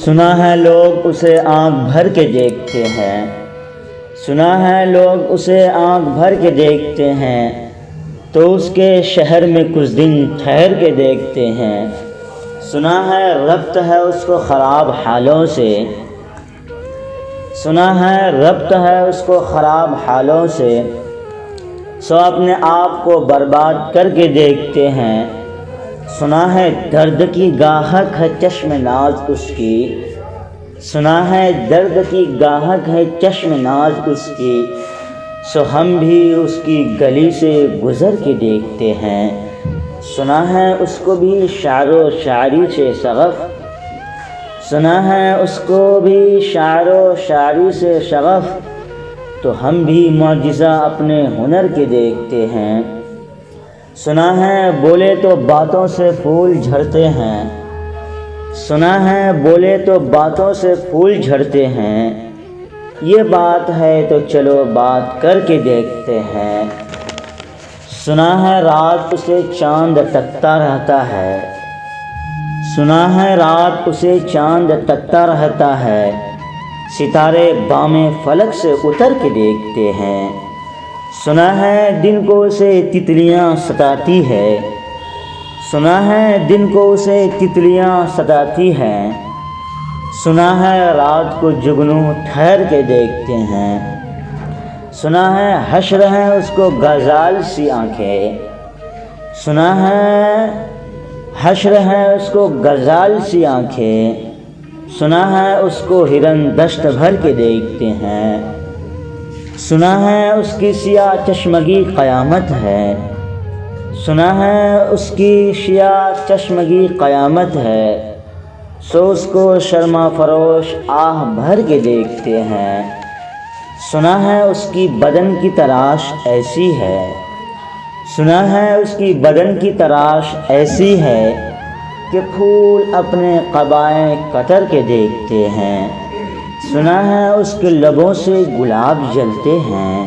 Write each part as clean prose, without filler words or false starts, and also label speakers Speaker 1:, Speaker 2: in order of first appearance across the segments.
Speaker 1: سنا ہے لوگ اسے آنکھ بھر کے دیکھتے ہیں، سنا ہے لوگ اسے آنکھ بھر کے دیکھتے ہیں، تو اس کے شہر میں کچھ دن ٹھہر کے دیکھتے ہیں۔ سنا ہے ربط ہے اس کو خراب حالوں سے، سنا ہے ربط ہے اس کو خراب حالوں سے، سو اپنے آپ کو برباد کر کے دیکھتے ہیں۔ سنا ہے درد کی گاہک ہے چشم ناز اس کی، سنا ہے درد کی گاہک ہے چشم ناز اس کی، سو ہم بھی اس کی گلی سے گزر کے دیکھتے ہیں۔ سنا ہے اس کو بھی شعر و شاعری سے شغف، سنا ہے اس کو بھی شعر و شاعری سے شغف، تو ہم بھی معجزہ اپنے ہنر کے دیکھتے ہیں۔ سنا ہے بولے تو باتوں سے پھول جھڑتے ہیں، سنا ہے بولے تو باتوں سے پھول جھڑتے ہیں، یہ بات ہے تو چلو بات کر کے دیکھتے ہیں۔ سنا ہے رات اسے چاند تکتا رہتا ہے، سنا ہے رات اسے چاند تکتا رہتا ہے، ستارے بام فلک سے اتر کے دیکھتے ہیں۔ سنا ہے دن کو اسے تتلیاں ستاتی ہے، سنا ہے دن کو اسے تتلیاں ستاتی ہیں، سنا ہے رات کو جگنو ٹھہر کے دیکھتے ہیں۔ سنا ہے حشر ہے اس کو غزال سی آنکھیں، سنا ہے حشر ہے اس کو غزال سی آنکھیں، سنا ہے اس کو ہرن دشت بھر کے دیکھتے ہیں۔ سنا ہے اس کی سیاہ چشمگی قیامت ہے، سنا ہے اس کی سیاہ چشمگی قیامت ہے، سو اس کو شرما فروش آہ بھر کے دیکھتے ہیں۔ سنا ہے اس کی بدن کی تراش ایسی ہے، سنا ہے اس کی بدن کی تراش ایسی ہے کہ پھول اپنے قبائیں کتر کے دیکھتے ہیں۔ سنا ہے اس کے لبوں سے گلاب جلتے ہیں،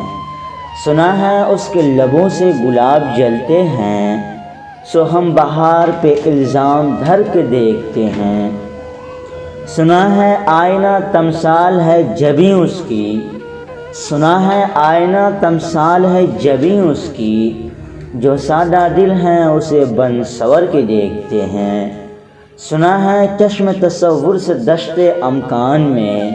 Speaker 1: سنا ہے اس کے لبوں سے گلاب جلتے ہیں، سو ہم بہار پہ الزام دھر کے دیکھتے ہیں۔ سنا ہے آئینہ تمثال ہے جبیں اس کی، سنا ہے آئینہ تمثال ہے جبیں اس کی، جو سادہ دل ہیں اسے بن سور کے دیکھتے ہیں۔ سنا ہے چشم تصور سے دشت امکان میں،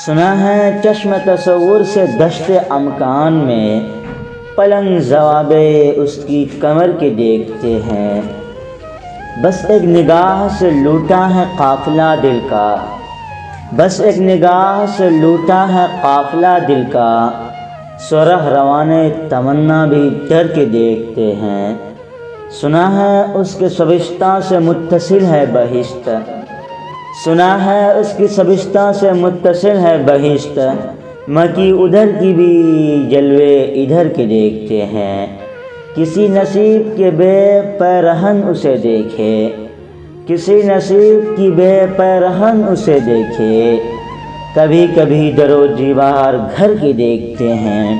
Speaker 1: سنا ہے چشم تصور سے دشت امکان میں، پلنگ زوابے اس کی کمر کے دیکھتے ہیں۔ بس ایک نگاہ سے لوٹا ہے قافلہ دل کا، بس ایک نگاہ سے لوٹا ہے قافلہ دل کا، سو رہ روانے تمنا بھی ڈر کے دیکھتے ہیں۔ سنا ہے اس کے شبستہ سے متصل ہے بہشت، سنا ہے اس کی شبستہ سے متصل ہے بہشت، مکی ادھر کی بھی جلوے ادھر کے دیکھتے ہیں۔ کسی نصیب کے بے پیرہن اسے دیکھے، کسی نصیب کی بے پیرہن اسے دیکھے، کبھی کبھی در و دیوار گھر کے دیکھتے ہیں۔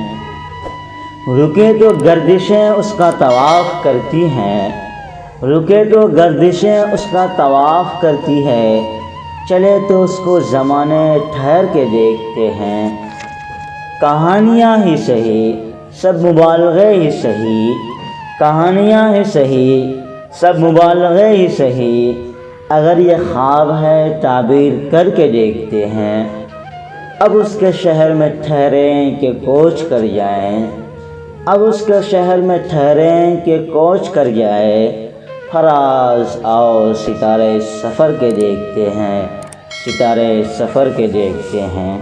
Speaker 1: رکے تو گردشیں اس کا طواف کرتی ہیں، رکے تو گردشیں اس کا طواف کرتی ہے، چلے تو اس کو زمانے ٹھہر کے دیکھتے ہیں۔ کہانیاں ہی سہی سب مبالغے ہی سہی، کہانیاں ہی سہی سب مبالغے ہی سہی، اگر یہ خواب ہے تعبیر کر کے دیکھتے ہیں۔ اب اس کے شہر میں ٹھہریں کہ کوچ کر جائیں، اب اس کے شہر میں ٹھہریں کہ کوچ کر جائے، فراز آؤ ستارے سفر کے دیکھتے ہیں، ستارے سفر کے دیکھتے ہیں۔